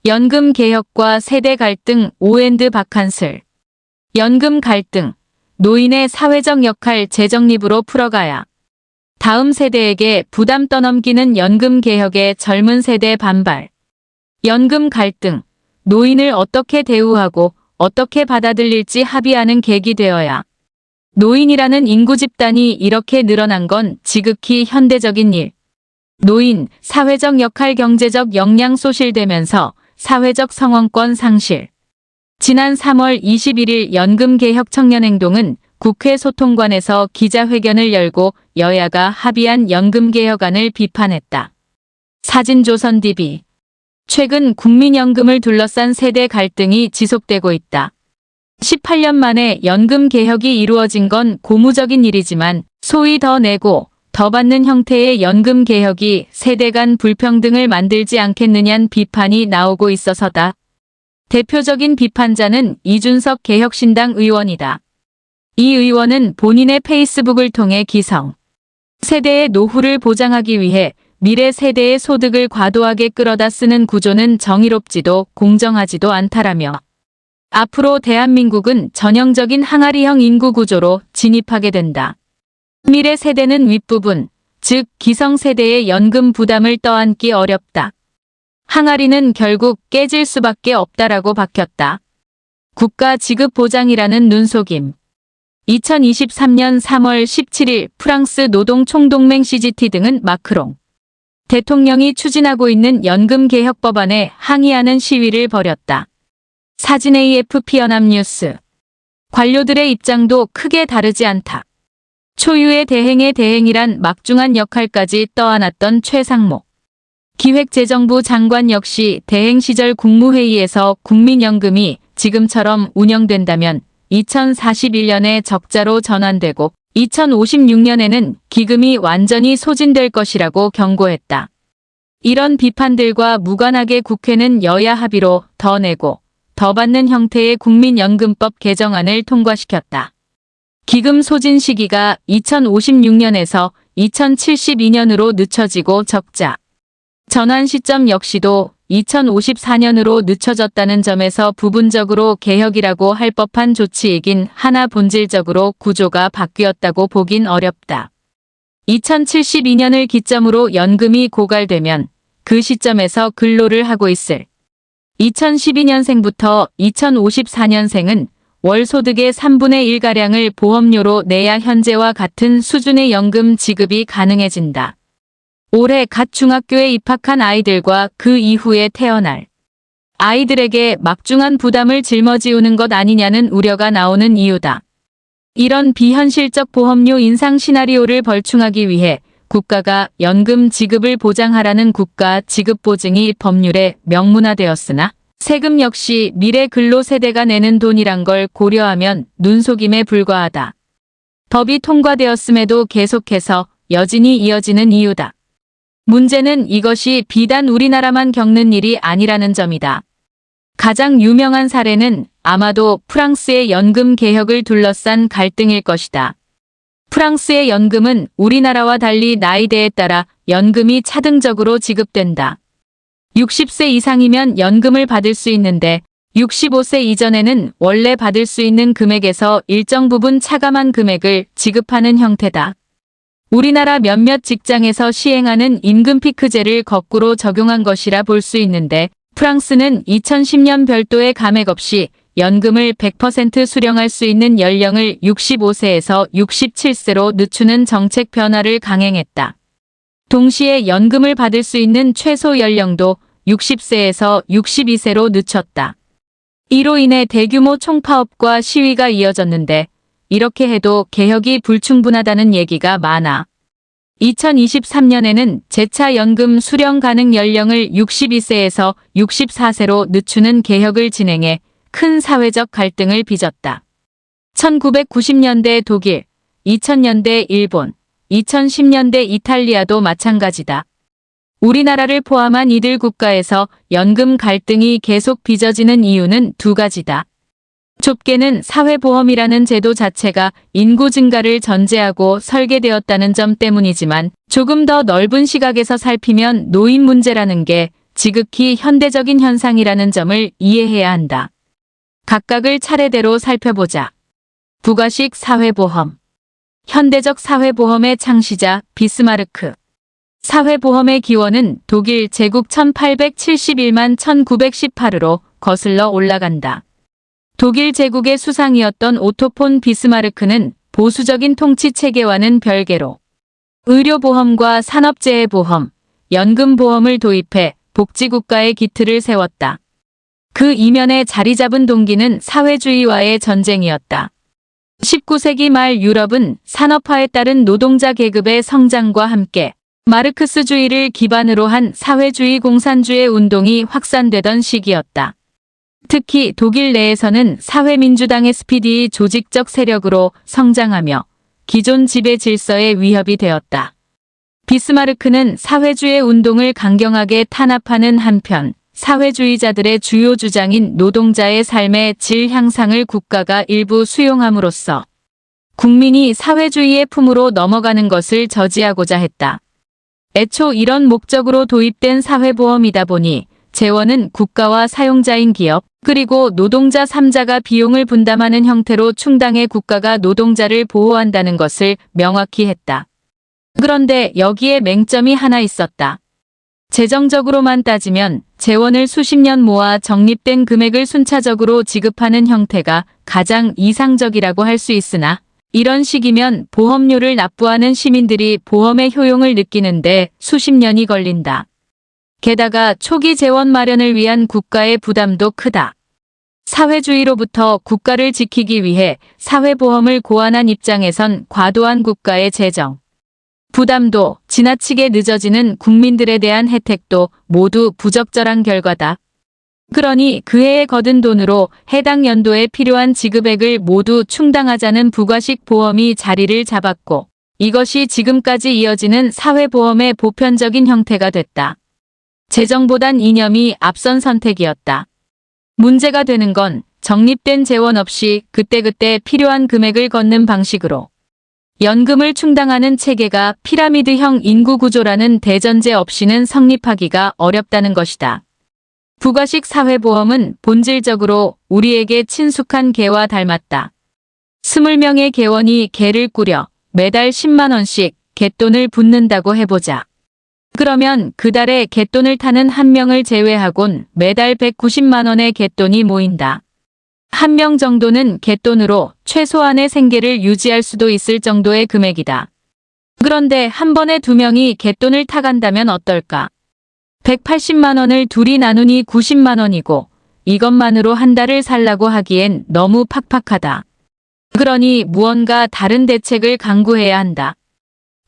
연금 개혁과 세대 갈등 오앤드 박한슬. 연금 갈등. 노인의 사회적 역할 재정립으로 풀어가야. 다음 세대에게 부담 떠넘기는 연금 개혁에 젊은 세대 반발. 연금 갈등. 노인을 어떻게 대우하고 어떻게 받아들일지 합의하는 계기 되어야. 노인이라는 인구 집단이 이렇게 늘어난 건 지극히 현대적인 일. 노인, 사회적 역할 경제적 역량 소실되면서 사회적 성원권 상실. 지난 3월 21일 연금개혁 청년행동은 국회 소통관에서 기자회견을 열고 여야가 합의한 연금개혁안을 비판했다. 사진조선TV. 최근 국민연금을 둘러싼 세대 갈등이 지속되고 있다. 18년 만에 연금 개혁이 이루어진 건 고무적인 일이지만 소위 더 내고 더 받는 형태의 연금 개혁이 세대 간 불평등을 만들지 않겠느냐는 비판이 나오고 있어서다. 대표적인 비판자는 이준석 개혁신당 의원이다. 이 의원은 본인의 페이스북을 통해 기성 세대의 노후를 보장하기 위해 미래 세대의 소득을 과도하게 끌어다 쓰는 구조는 정의롭지도 공정하지도 않다라며 앞으로 대한민국은 전형적인 항아리형 인구 구조로 진입하게 된다. 미래 세대는 윗부분, 즉 기성세대의 연금 부담을 떠안기 어렵다. 항아리는 결국 깨질 수밖에 없다라고 밝혔다. 국가 지급 보장이라는 눈속임. 2023년 3월 17일 프랑스 노동총동맹 CGT 등은 마크롱 대통령이 추진하고 있는 연금 개혁 법안에 항의하는 시위를 벌였다. 사진 AFP 연합뉴스. 관료들의 입장도 크게 다르지 않다. 초유의 대행의 대행이란 막중한 역할까지 떠안았던 최상목 기획재정부 장관 역시 대행 시절 국무회의에서 국민연금이 지금처럼 운영된다면 2041년에 적자로 전환되고 2056년에는 기금이 완전히 소진될 것이라고 경고했다. 이런 비판들과 무관하게 국회는 여야 합의로 더 내고 더 받는 형태의 국민연금법 개정안을 통과시켰다. 기금 소진 시기가 2056년에서 2072년으로 늦춰지고 적자 전환 시점 역시도 2054년으로 늦춰졌다는 점에서 부분적으로 개혁이라고 할 법한 조치이긴 하나 본질적으로 구조가 바뀌었다고 보긴 어렵다. 2072년을 기점으로 연금이 고갈되면 그 시점에서 근로를 하고 있을 2012년생부터 2054년생은 월 소득의 3분의 1가량을 보험료로 내야 현재와 같은 수준의 연금 지급이 가능해진다. 올해 갓 중학교에 입학한 아이들과 그 이후에 태어날 아이들에게 막중한 부담을 짊어지우는 것 아니냐는 우려가 나오는 이유다. 이런 비현실적 보험료 인상 시나리오를 벌충하기 위해 국가가 연금 지급을 보장하라는 국가 지급 보증이 법률에 명문화되었으나 세금 역시 미래 근로 세대가 내는 돈이란 걸 고려하면 눈속임에 불과하다. 법이 통과되었음에도 계속해서 여진이 이어지는 이유다. 문제는 이것이 비단 우리나라만 겪는 일이 아니라는 점이다. 가장 유명한 사례는 아마도 프랑스의 연금 개혁을 둘러싼 갈등일 것이다. 프랑스의 연금은 우리나라와 달리 나이대에 따라 연금이 차등적으로 지급된다. 60세 이상이면 연금을 받을 수 있는데 65세 이전에는 원래 받을 수 있는 금액에서 일정 부분 차감한 금액을 지급하는 형태다. 우리나라 몇몇 직장에서 시행하는 임금 피크제를 거꾸로 적용한 것이라 볼 수 있는데 프랑스는 2010년 별도의 감액 없이 연금을 100% 수령할 수 있는 연령을 65세에서 67세로 늦추는 정책 변화를 강행했다. 동시에 연금을 받을 수 있는 최소 연령도 60세에서 62세로 늦췄다. 이로 인해 대규모 총파업과 시위가 이어졌는데 이렇게 해도 개혁이 불충분하다는 얘기가 많아. 2023년에는 재차 연금 수령 가능 연령을 62세에서 64세로 늦추는 개혁을 진행해 큰 사회적 갈등을 빚었다. 1990년대 독일, 2000년대 일본, 2010년대 이탈리아도 마찬가지다. 우리나라를 포함한 이들 국가에서 연금 갈등이 계속 빚어지는 이유는 두 가지다. 좁게는 사회보험이라는 제도 자체가 인구 증가를 전제하고 설계되었다는 점 때문이지만 조금 더 넓은 시각에서 살피면 노인 문제라는 게 지극히 현대적인 현상이라는 점을 이해해야 한다. 각각을 차례대로 살펴보자. 부가식 사회보험. 현대적 사회보험의 창시자 비스마르크. 사회보험의 기원은 독일 제국 1871만 1918으로 거슬러 올라간다. 독일 제국의 수상이었던 오토 폰 비스마르크는 보수적인 통치 체계와는 별개로 의료보험과 산업재해보험, 연금보험을 도입해 복지국가의 기틀을 세웠다. 그 이면에 자리 잡은 동기는 사회주의와의 전쟁이었다. 19세기 말 유럽은 산업화에 따른 노동자 계급의 성장과 함께 마르크스주의를 기반으로 한 사회주의 공산주의 운동이 확산되던 시기였다. 특히 독일 내에서는 사회민주당의 SPD 조직적 세력으로 성장하며 기존 지배 질서에 위협이 되었다. 비스마르크는 사회주의 운동을 강경하게 탄압하는 한편 사회주의자들의 주요 주장인 노동자의 삶의 질 향상을 국가가 일부 수용함으로써 국민이 사회주의의 품으로 넘어가는 것을 저지하고자 했다. 애초 이런 목적으로 도입된 사회보험이다 보니 재원은 국가와 사용자인 기업, 그리고 노동자 3자가 비용을 분담하는 형태로 충당해 국가가 노동자를 보호한다는 것을 명확히 했다. 그런데 여기에 맹점이 하나 있었다. 재정적으로만 따지면 재원을 수십 년 모아 적립된 금액을 순차적으로 지급하는 형태가 가장 이상적이라고 할 수 있으나 이런 식이면 보험료를 납부하는 시민들이 보험의 효용을 느끼는데 수십 년이 걸린다. 게다가 초기 재원 마련을 위한 국가의 부담도 크다. 사회주의로부터 국가를 지키기 위해 사회보험을 고안한 입장에선 과도한 국가의 재정 부담도 지나치게 늦어지는 국민들에 대한 혜택도 모두 부적절한 결과다. 그러니 그 해에 거둔 돈으로 해당 연도에 필요한 지급액을 모두 충당하자는 부가식 보험이 자리를 잡았고 이것이 지금까지 이어지는 사회보험의 보편적인 형태가 됐다. 재정보단 이념이 앞선 선택이었다. 문제가 되는 건 적립된 재원 없이 그때그때 필요한 금액을 걷는 방식으로 연금을 충당하는 체계가 피라미드형 인구구조라는 대전제 없이는 성립하기가 어렵다는 것이다. 부가식 사회보험은 본질적으로 우리에게 친숙한 개와 닮았다. 20명의 개원이 개를 꾸려 매달 10만 원씩 갯돈을 붓는다고 해보자. 그러면 그 달에 갯돈을 타는 한 명을 제외하곤 매달 190만 원의 갯돈이 모인다. 한 명 정도는 갯돈으로 최소한의 생계를 유지할 수도 있을 정도의 금액이다. 그런데 한 번에 2명이 갯돈을 타간다면 어떨까? 180만 원을 둘이 나누니 90만 원이고 이것만으로 한 달을 살라고 하기엔 너무 팍팍하다. 그러니 무언가 다른 대책을 강구해야 한다.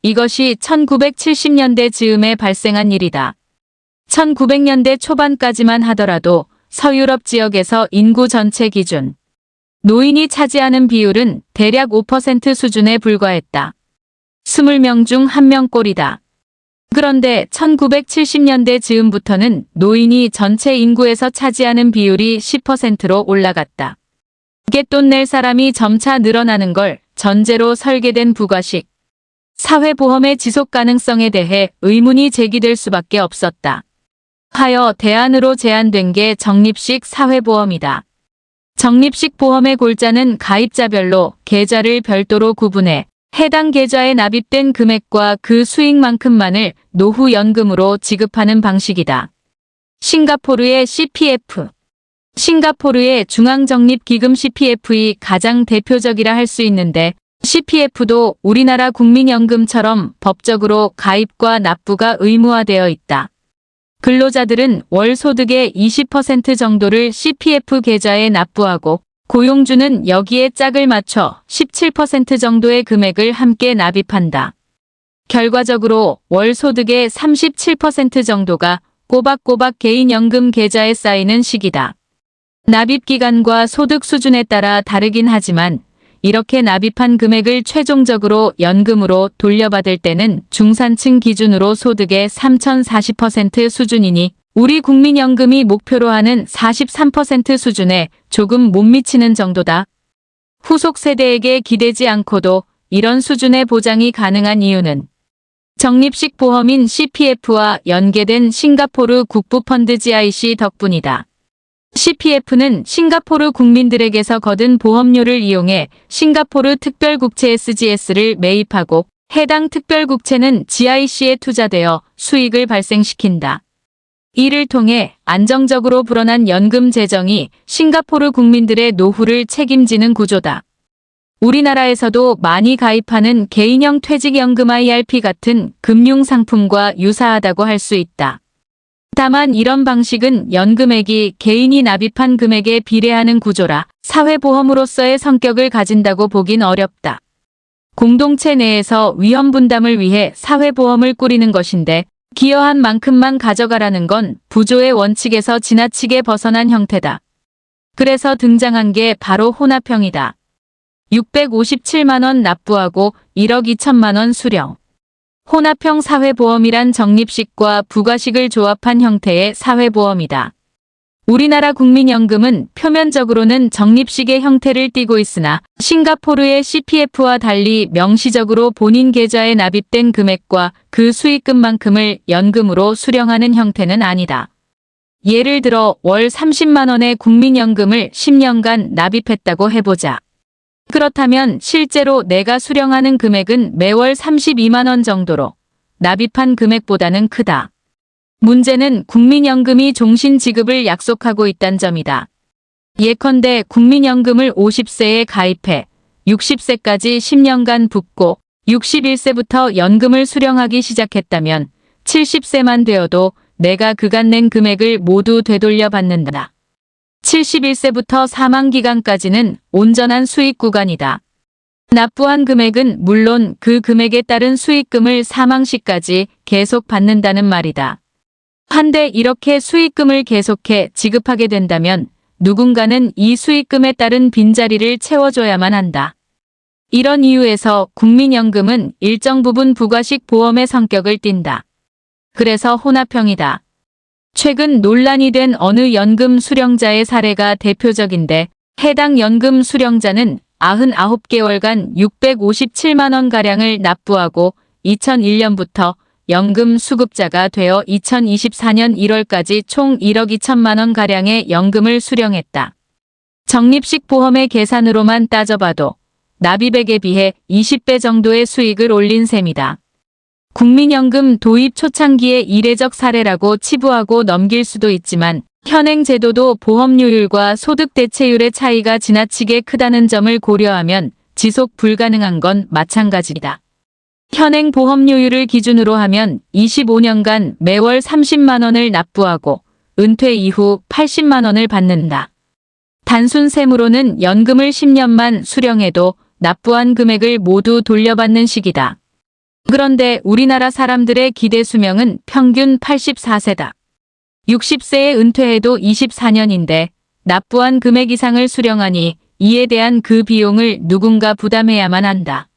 이것이 1970년대 즈음에 발생한 일이다. 1900년대 초반까지만 하더라도 서유럽 지역에서 인구 전체 기준 노인이 차지하는 비율은 대략 5% 수준에 불과했다. 20명 중 1명꼴이다. 그런데 1970년대 즈음부터는 노인이 전체 인구에서 차지하는 비율이 10%로 올라갔다. 갯돈 낼 사람이 점차 늘어나는 걸 전제로 설계된 부가식 사회보험의 지속 가능성에 대해 의문이 제기될 수밖에 없었다. 하여 대안으로 제안된 게 적립식 사회보험이다. 적립식 보험의 골자는 가입자별로 계좌를 별도로 구분해 해당 계좌에 납입된 금액과 그 수익만큼만을 노후 연금으로 지급하는 방식이다. 싱가포르의 CPF. 싱가포르의 중앙적립기금 CPF이 가장 대표적이라 할 수 있는데 CPF도 우리나라 국민연금처럼 법적으로 가입과 납부가 의무화되어 있다. 근로자들은 월 소득의 20% 정도를 CPF 계좌에 납부하고 고용주는 여기에 짝을 맞춰 17% 정도의 금액을 함께 납입한다. 결과적으로 월 소득의 37% 정도가 꼬박꼬박 개인연금 계좌에 쌓이는 시기다. 납입 기간과 소득 수준에 따라 다르긴 하지만 이렇게 납입한 금액을 최종적으로 연금으로 돌려받을 때는 중산층 기준으로 소득의 3040% 수준이니 우리 국민연금이 목표로 하는 43% 수준에 조금 못 미치는 정도다. 후속 세대에게 기대지 않고도 이런 수준의 보장이 가능한 이유는 적립식 보험인 CPF와 연계된 싱가포르 국부펀드 GIC 덕분이다. CPF는 싱가포르 국민들에게서 거둔 보험료를 이용해 싱가포르 특별국채 SGS를 매입하고 해당 특별국채는 GIC에 투자되어 수익을 발생시킨다. 이를 통해 안정적으로 불어난 연금 재정이 싱가포르 국민들의 노후를 책임지는 구조다. 우리나라에서도 많이 가입하는 개인형 퇴직연금 IRP 같은 금융상품과 유사하다고 할 수 있다. 다만 이런 방식은 연금액이 개인이 납입한 금액에 비례하는 구조라 사회보험으로서의 성격을 가진다고 보긴 어렵다. 공동체 내에서 위험 분담을 위해 사회보험을 꾸리는 것인데 기여한 만큼만 가져가라는 건 부조의 원칙에서 지나치게 벗어난 형태다. 그래서 등장한 게 바로 혼합형이다. 657만 원 납부하고 1억 2천만 원 수령. 혼합형 사회보험이란 적립식과 부가식을 조합한 형태의 사회보험이다. 우리나라 국민연금은 표면적으로는 적립식의 형태를 띠고 있으나 싱가포르의 CPF와 달리 명시적으로 본인 계좌에 납입된 금액과 그 수익금만큼을 연금으로 수령하는 형태는 아니다. 예를 들어 월 30만 원의 국민연금을 10년간 납입했다고 해보자. 그렇다면 실제로 내가 수령하는 금액은 매월 32만 원 정도로 납입한 금액보다는 크다. 문제는 국민연금이 종신 지급을 약속하고 있다는 점이다. 예컨대 국민연금을 50세에 가입해 60세까지 10년간 붓고 61세부터 연금을 수령하기 시작했다면 70세만 되어도 내가 그간 낸 금액을 모두 되돌려 받는다. 71세부터 사망 기간까지는 온전한 수익 구간이다. 납부한 금액은 물론 그 금액에 따른 수익금을 사망 시까지 계속 받는다는 말이다. 한데 이렇게 수익금을 계속해 지급하게 된다면 누군가는 이 수익금에 따른 빈자리를 채워줘야만 한다. 이런 이유에서 국민연금은 일정 부분 부가식 보험의 성격을 띈다. 그래서 혼합형이다. 최근 논란이 된 어느 연금 수령자의 사례가 대표적인데 해당 연금 수령자는 99개월간 657만 원가량을 납부하고 2001년부터 연금 수급자가 되어 2024년 1월까지 총 1억 2천만 원가량의 연금을 수령했다. 적립식 보험의 계산으로만 따져봐도 납입액에 비해 20배 정도의 수익을 올린 셈이다. 국민연금 도입 초창기의 이례적 사례라고 치부하고 넘길 수도 있지만 현행 제도도 보험료율과 소득 대체율의 차이가 지나치게 크다는 점을 고려하면 지속 불가능한 건 마찬가지다. 현행 보험료율을 기준으로 하면 25년간 매월 30만 원을 납부하고 은퇴 이후 80만 원을 받는다. 단순 셈으로는 연금을 10년만 수령해도 납부한 금액을 모두 돌려받는 식이다. 그런데 우리나라 사람들의 기대 수명은 평균 84세다. 60세에 은퇴해도 24년인데 납부한 금액 이상을 수령하니 이에 대한 그 비용을 누군가 부담해야만 한다.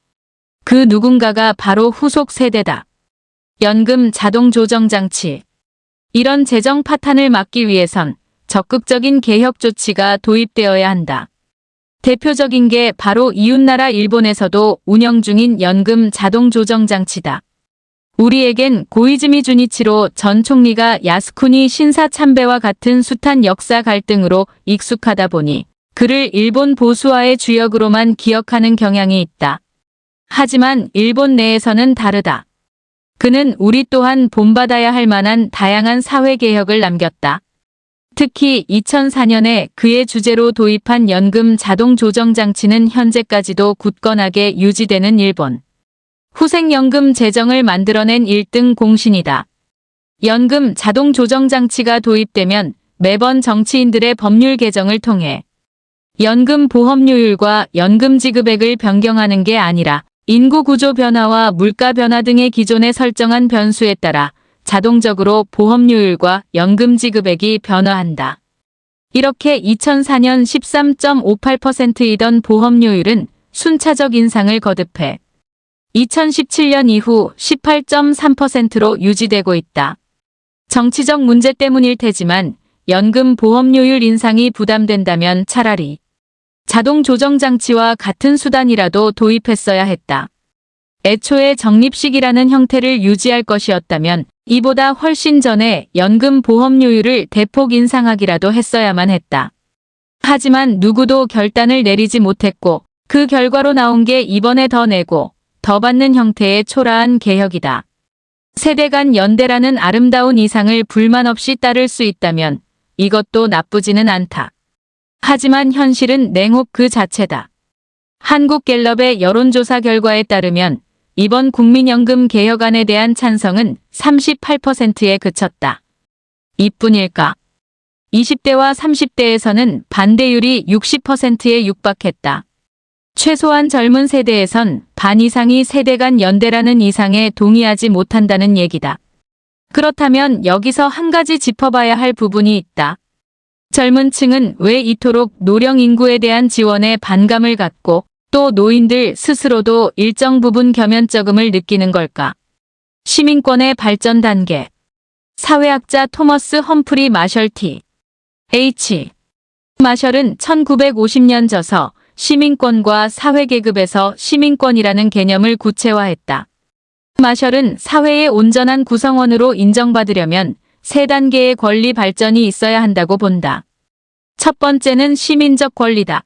그 누군가가 바로 후속 세대다. 연금 자동 조정 장치. 이런 재정 파탄을 막기 위해선 적극적인 개혁 조치가 도입되어야 한다. 대표적인 게 바로 이웃나라 일본에서도 운영 중인 연금 자동 조정 장치다. 우리에겐 고이즈미 주니치로 전 총리가 야스쿠니 신사 참배와 같은 숱한 역사 갈등으로 익숙하다 보니 그를 일본 보수화의 주역으로만 기억하는 경향이 있다. 하지만 일본 내에서는 다르다. 그는 우리 또한 본받아야 할 만한 다양한 사회개혁을 남겼다. 특히 2004년에 그의 주재로 도입한 연금 자동 조정 장치는 현재까지도 굳건하게 유지되는 일본 후생연금 제정을 만들어낸 1등 공신이다. 연금 자동 조정 장치가 도입되면 매번 정치인들의 법률 개정을 통해 연금 보험료율과 연금 지급액을 변경하는 게 아니라 인구 구조 변화와 물가 변화 등의 기존에 설정한 변수에 따라 자동적으로 보험료율과 연금 지급액이 변화한다. 이렇게 2004년 13.58%이던 보험료율은 순차적 인상을 거듭해 2017년 이후 18.3%로 유지되고 있다. 정치적 문제 때문일 테지만 연금 보험료율 인상이 부담된다면 차라리 자동 조정 장치와 같은 수단이라도 도입했어야 했다. 애초에 적립식이라는 형태를 유지할 것이었다면 이보다 훨씬 전에 연금 보험료율을 대폭 인상하기라도 했어야만 했다. 하지만 누구도 결단을 내리지 못했고 그 결과로 나온 게 이번에 더 내고 더 받는 형태의 초라한 개혁이다. 세대 간 연대라는 아름다운 이상을 불만 없이 따를 수 있다면 이것도 나쁘지는 않다. 하지만 현실은 냉혹 그 자체다. 한국갤럽의 여론조사 결과에 따르면 이번 국민연금 개혁안에 대한 찬성은 38%에 그쳤다. 이뿐일까? 20대와 30대에서는 반대율이 60%에 육박했다. 최소한 젊은 세대에선 반 이상이 세대 간 연대라는 이상에 동의하지 못한다는 얘기다. 그렇다면 여기서 한 가지 짚어봐야 할 부분이 있다. 젊은 층은 왜 이토록 노령 인구에 대한 지원에 반감을 갖고 또 노인들 스스로도 일정 부분 겸연쩍음을 느끼는 걸까? 시민권의 발전 단계. 사회학자 토머스 험프리 마셜 T. H. 마셜은 1950년 저서 시민권과 사회계급에서 시민권이라는 개념을 구체화했다. 마셜은 사회의 온전한 구성원으로 인정받으려면 세 단계의 권리 발전이 있어야 한다고 본다. 첫 번째는 시민적 권리다.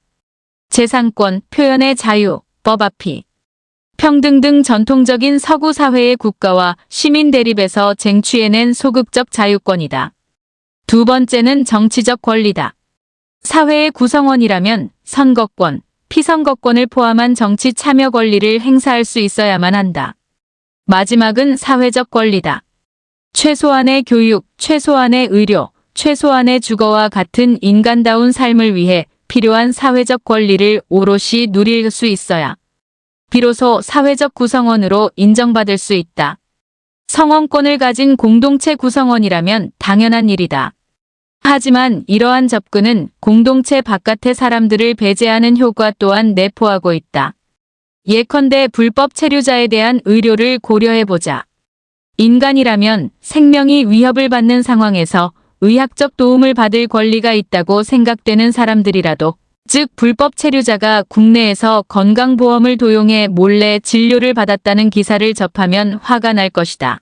재산권, 표현의 자유, 법 앞이, 평등 등 전통적인 서구 사회의 국가와 시민 대립에서 쟁취해낸 소극적 자유권이다. 두 번째는 정치적 권리다. 사회의 구성원이라면 선거권, 피선거권을 포함한 정치 참여 권리를 행사할 수 있어야만 한다. 마지막은 사회적 권리다. 최소한의 교육, 최소한의 의료, 최소한의 주거와 같은 인간다운 삶을 위해 필요한 사회적 권리를 오롯이 누릴 수 있어야 비로소 사회적 구성원으로 인정받을 수 있다. 성원권을 가진 공동체 구성원이라면 당연한 일이다. 하지만 이러한 접근은 공동체 바깥의 사람들을 배제하는 효과 또한 내포하고 있다. 예컨대 불법 체류자에 대한 의료를 고려해보자. 인간이라면 생명이 위협을 받는 상황에서 의학적 도움을 받을 권리가 있다고 생각되는 사람들이라도, 즉 불법 체류자가 국내에서 건강보험을 도용해 몰래 진료를 받았다는 기사를 접하면 화가 날 것이다.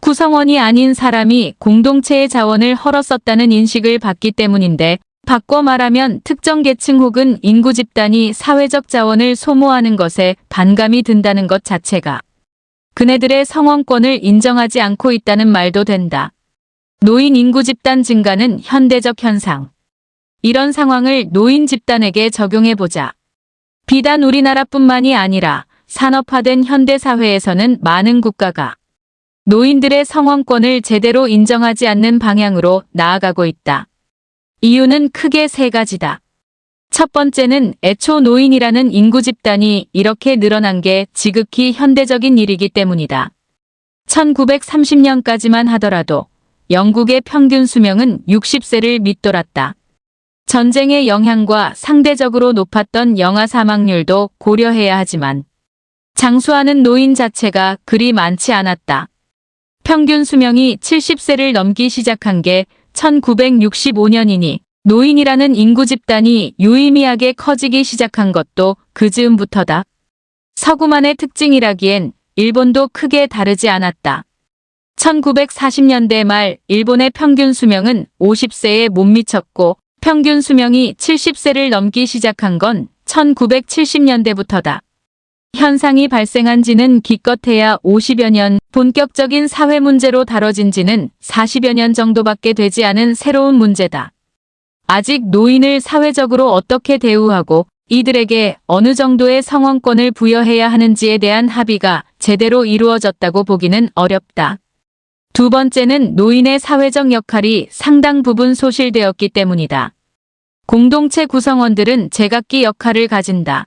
구성원이 아닌 사람이 공동체의 자원을 헐었었다는 인식을 받기 때문인데, 바꿔 말하면 특정 계층 혹은 인구 집단이 사회적 자원을 소모하는 것에 반감이 든다는 것 자체가 그네들의 성원권을 인정하지 않고 있다는 말도 된다. 노인 인구 집단 증가는 현대적 현상. 이런 상황을 노인 집단에게 적용해보자. 비단 우리나라뿐만이 아니라 산업화된 현대사회에서는 많은 국가가 노인들의 성원권을 제대로 인정하지 않는 방향으로 나아가고 있다. 이유는 크게 세 가지다. 첫 번째는 애초 노인이라는 인구 집단이 이렇게 늘어난 게 지극히 현대적인 일이기 때문이다. 1930년까지만 하더라도 영국의 평균 수명은 60세를 밑돌았다. 전쟁의 영향과 상대적으로 높았던 영아 사망률도 고려해야 하지만 장수하는 노인 자체가 그리 많지 않았다. 평균 수명이 70세를 넘기 시작한 게 1965년이니 노인이라는 인구 집단이 유의미하게 커지기 시작한 것도 그 즈음부터다. 서구만의 특징이라기엔 일본도 크게 다르지 않았다. 1940년대 말 일본의 평균 수명은 50세에 못 미쳤고 평균 수명이 70세를 넘기 시작한 건 1970년대부터다. 현상이 발생한 지는 기껏해야 50여 년, 본격적인 사회 문제로 다뤄진 지는 40여 년 정도밖에 되지 않은 새로운 문제다. 아직 노인을 사회적으로 어떻게 대우하고 이들에게 어느 정도의 성원권을 부여해야 하는지에 대한 합의가 제대로 이루어졌다고 보기는 어렵다. 두 번째는 노인의 사회적 역할이 상당 부분 소실되었기 때문이다. 공동체 구성원들은 제각기 역할을 가진다.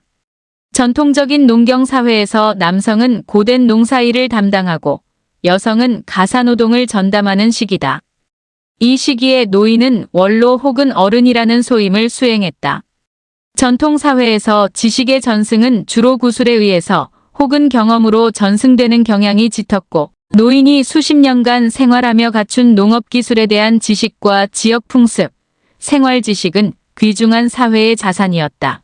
전통적인 농경사회에서 남성은 고된 농사일을 담당하고 여성은 가사노동을 전담하는 시기다. 이 시기에 노인은 원로 혹은 어른이라는 소임을 수행했다. 전통사회에서 지식의 전승은 주로 구술에 의해서 혹은 경험으로 전승되는 경향이 짙었고 노인이 수십 년간 생활하며 갖춘 농업기술에 대한 지식과 지역 풍습, 생활 지식은 귀중한 사회의 자산이었다.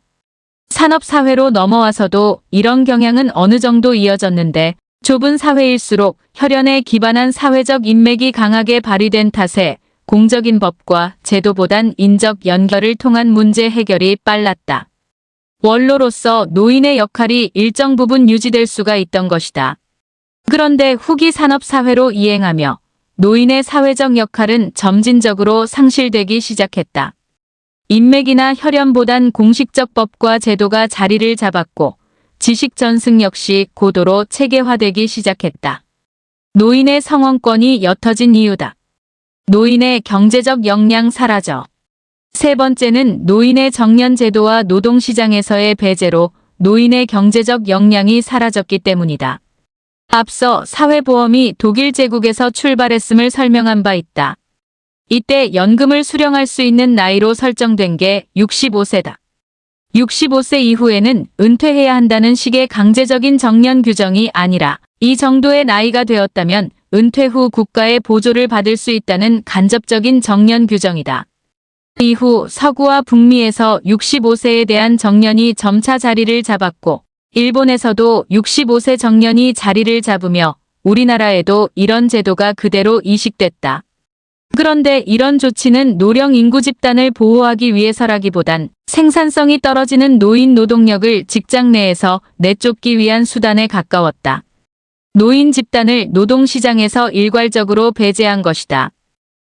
산업사회로 넘어와서도 이런 경향은 어느 정도 이어졌는데 좁은 사회일수록 혈연에 기반한 사회적 인맥이 강하게 발휘된 탓에 공적인 법과 제도보단 인적 연결을 통한 문제 해결이 빨랐다. 원로로서 노인의 역할이 일정 부분 유지될 수가 있던 것이다. 그런데 후기 산업사회로 이행하며 노인의 사회적 역할은 점진적으로 상실되기 시작했다. 인맥이나 혈연보단 공식적 법과 제도가 자리를 잡았고 지식 전승 역시 고도로 체계화되기 시작했다. 노인의 성원권이 옅어진 이유다. 노인의 경제적 역량 사라져. 세 번째는 노인의 정년 제도와 노동시장에서의 배제로 노인의 경제적 역량이 사라졌기 때문이다. 앞서 사회보험이 독일 제국에서 출발했음을 설명한 바 있다. 이때 연금을 수령할 수 있는 나이로 설정된 게 65세다. 65세 이후에는 은퇴해야 한다는 식의 강제적인 정년 규정이 아니라 이 정도의 나이가 되었다면 은퇴 후 국가의 보조를 받을 수 있다는 간접적인 정년 규정이다. 이후 서구와 북미에서 65세에 대한 정년이 점차 자리를 잡았고 일본에서도 65세 정년이 자리를 잡으며 우리나라에도 이런 제도가 그대로 이식됐다. 그런데 이런 조치는 노령 인구 집단을 보호하기 위해서라기보단 생산성이 떨어지는 노인 노동력을 직장 내에서 내쫓기 위한 수단에 가까웠다. 노인 집단을 노동시장에서 일괄적으로 배제한 것이다.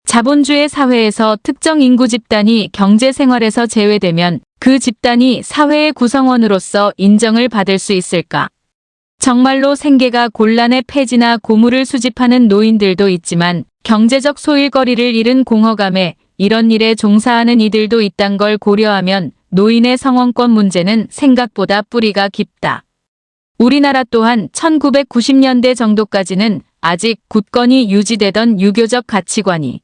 자본주의 사회에서 특정 인구 집단이 경제생활에서 제외되면 그 집단이 사회의 구성원으로서 인정을 받을 수 있을까? 정말로 생계가 곤란해 폐지나 고물을 수집하는 노인들도 있지만 경제적 소일거리를 잃은 공허감에 이런 일에 종사하는 이들도 있단 걸 고려하면 노인의 성원권 문제는 생각보다 뿌리가 깊다. 우리나라 또한 1990년대 정도까지는 아직 굳건히 유지되던 유교적 가치관이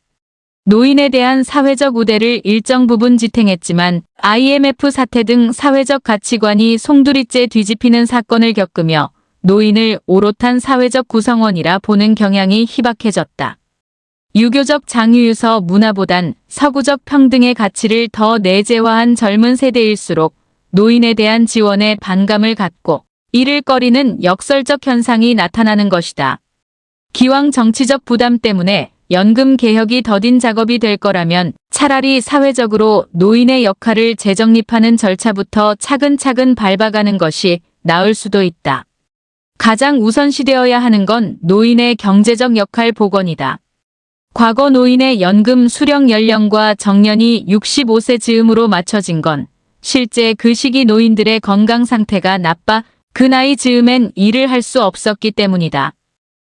노인에 대한 사회적 우대를 일정 부분 지탱했지만 IMF 사태 등 사회적 가치관이 송두리째 뒤집히는 사건을 겪으며 노인을 오롯한 사회적 구성원이라 보는 경향이 희박해졌다. 유교적 장유유서 문화보단 서구적 평등의 가치를 더 내재화한 젊은 세대일수록 노인에 대한 지원에 반감을 갖고 이를 꺼리는 역설적 현상이 나타나는 것이다. 기왕 정치적 부담 때문에 연금 개혁이 더딘 작업이 될 거라면 차라리 사회적으로 노인의 역할을 재정립하는 절차부터 차근차근 밟아가는 것이 나을 수도 있다. 가장 우선시되어야 하는 건 노인의 경제적 역할 복원이다. 과거 노인의 연금 수령 연령과 정년이 65세 즈음으로 맞춰진 건 실제 그 시기 노인들의 건강 상태가 나빠 그 나이 즈음엔 일을 할 수 없었기 때문이다.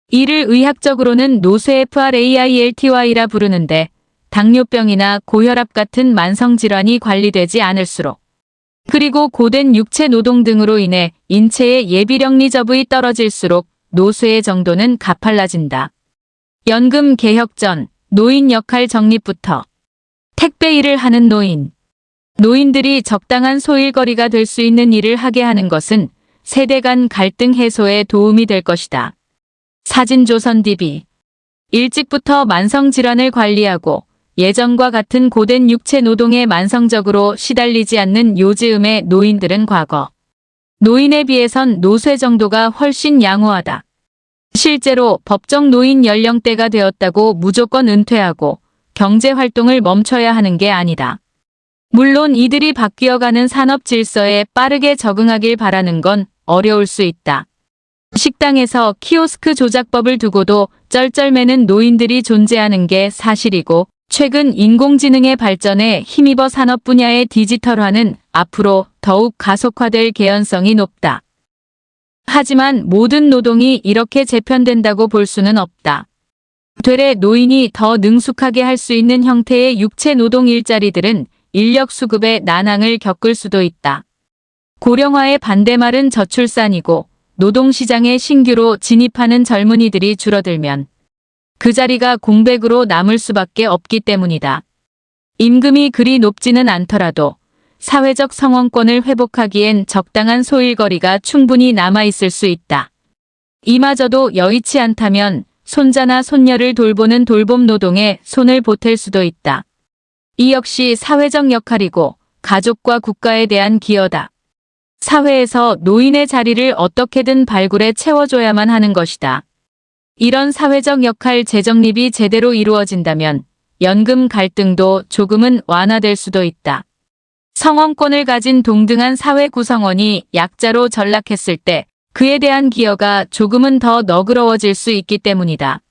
이를 의학적으로는 노쇠-FRAILTY라 부르는데 당뇨병이나 고혈압 같은 만성질환이 관리되지 않을수록 그리고 고된 육체 노동 등으로 인해 인체의 예비력 리저브이 떨어질수록 노쇠의 정도는 가팔라진다. 연금 개혁 전 노인 역할 정립부터 택배 일을 하는 노인. 노인들이 적당한 소일거리가 될 수 있는 일을 하게 하는 것은 세대 간 갈등 해소에 도움이 될 것이다. 사진조선 DB. 일찍부터 만성질환을 관리하고 예전과 같은 고된 육체 노동에 만성적으로 시달리지 않는 요즈음의 노인들은 과거 노인에 비해선 노쇠 정도가 훨씬 양호하다. 실제로 법정 노인 연령대가 되었다고 무조건 은퇴하고 경제활동을 멈춰야 하는 게 아니다. 물론 이들이 바뀌어가는 산업 질서에 빠르게 적응하길 바라는 건 어려울 수 있다. 식당에서 키오스크 조작법을 두고도 쩔쩔매는 노인들이 존재하는 게 사실이고 최근 인공지능의 발전에 힘입어 산업 분야의 디지털화는 앞으로 더욱 가속화될 개연성이 높다. 하지만 모든 노동이 이렇게 재편된다고 볼 수는 없다. 되레 노인이 더 능숙하게 할 수 있는 형태의 육체 노동 일자리들은 인력 수급의 난항을 겪을 수도 있다. 고령화의 반대말은 저출산이고 노동시장에 신규로 진입하는 젊은이들이 줄어들면 그 자리가 공백으로 남을 수밖에 없기 때문이다. 임금이 그리 높지는 않더라도 사회적 성원권을 회복하기엔 적당한 소일거리가 충분히 남아있을 수 있다. 이마저도 여의치 않다면 손자나 손녀를 돌보는 돌봄 노동에 손을 보탤 수도 있다. 이 역시 사회적 역할이고 가족과 국가에 대한 기여다. 사회에서 노인의 자리를 어떻게든 발굴해 채워줘야만 하는 것이다. 이런 사회적 역할 재정립이 제대로 이루어진다면 연금 갈등도 조금은 완화될 수도 있다. 성원권을 가진 동등한 사회 구성원이 약자로 전락했을 때 그에 대한 기여가 조금은 더 너그러워질 수 있기 때문이다.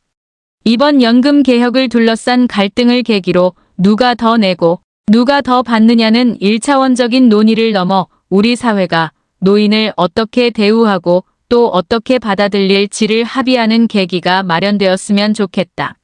이번 연금 개혁을 둘러싼 갈등을 계기로 누가 더 내고 누가 더 받느냐는 1차원적인 논의를 넘어 우리 사회가 노인을 어떻게 대우하고 또 어떻게 받아들일지를 합의하는 계기가 마련되었으면 좋겠다.